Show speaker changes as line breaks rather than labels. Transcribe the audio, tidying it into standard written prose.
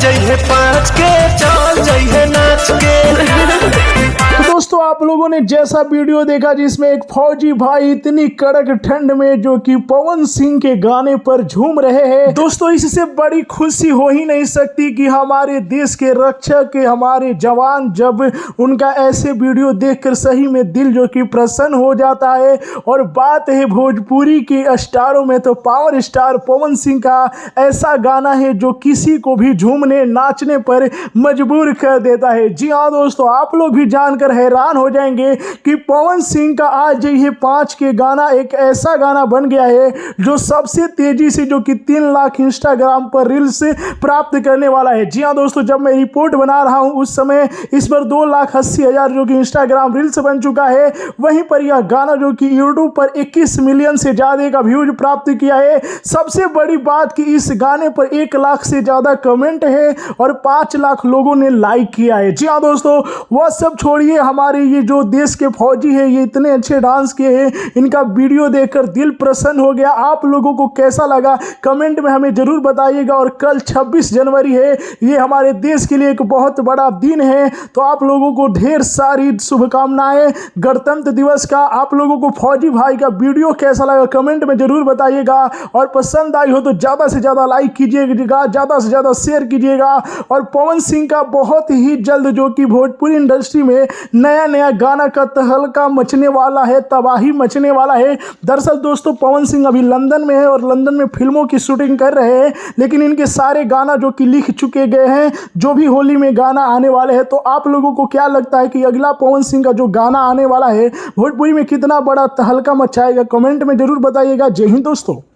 जइहे पाँच के चल जइहे नाच के।
तो दोस्तों आप लोगों ने जैसा वीडियो देखा जिसमें एक फौजी भाई इतनी कड़क ठंड में जो कि पवन सिंह के गाने पर झूम रहे हैं, दोस्तों इससे बड़ी खुशी हो ही नहीं सकती कि हमारे देश के रक्षक हमारे जवान जब उनका ऐसे वीडियो देखकर सही में दिल जो कि प्रसन्न हो जाता है। और बात है भोजपुरी के स्टारों में तो पावर स्टार पवन सिंह का ऐसा गाना है जो किसी को भी झूमने नाचने पर मजबूर कर देता है। जी हाँ दोस्तों, आप लोग भी जानकर हैरान हो जाएंगे कि पवन सिंह का आज ये 5 के गाना एक ऐसा गाना बन गया है जो सबसे तेजी से जो कि 3 लाख इंस्टाग्राम पर रील्स प्राप्त करने वाला है। जी हाँ दोस्तों, जब मैं रिपोर्ट बना रहा हूं उस समय इस पर 2,80,000 जो कि इंस्टाग्राम रील्स बन चुका है। वहीं पर यह गाना जो कि यूट्यूब पर 21 मिलियन से ज्यादा का व्यूज प्राप्त किया है। सबसे बड़ी बात कि इस गाने पर 1 लाख से ज्यादा कमेंट है और 5 लाख लोगों ने लाइक किया है। जी हाँ दोस्तों, वह सब छोड़िए, हमारे ये जो देश के फौजी है ये इतने अच्छे डांस किए हैं, इनका वीडियो देखकर दिल प्रसन्न हो गया। आप लोगों को कैसा लगा कमेंट में हमें जरूर बताइएगा। और कल 26 जनवरी है, ये हमारे देश के लिए एक बहुत बड़ा दिन है, तो आप लोगों को ढेर सारी शुभकामनाएं गणतंत्र दिवस का। आप लोगों को फौजी भाई का वीडियो कैसा लगा कमेंट में जरूर बताइएगा। और पसंद आई हो तो ज़्यादा से ज़्यादा लाइक कीजिएगा, ज़्यादा से ज़्यादा शेयर कीजिएगा। और पवन सिंह का बहुत ही जल्द जो कि भोजपुरी इंडस्ट्री में नया नया गाना का तहलका मचने वाला है, तबाही मचने वाला है। दरअसल दोस्तों पवन सिंह अभी लंदन में है और लंदन में फिल्मों की शूटिंग कर रहे हैं, लेकिन इनके सारे गाना जो कि लिख चुके गए हैं, जो भी होली में गाना आने वाले हैं। तो आप लोगों को क्या लगता है कि अगला पवन सिंह का जो गाना आने वाला है भोजपुरी में कितना बड़ा तहलका मचाएगा? कमेंट में जरूर बताइएगा। जय हिंद दोस्तों।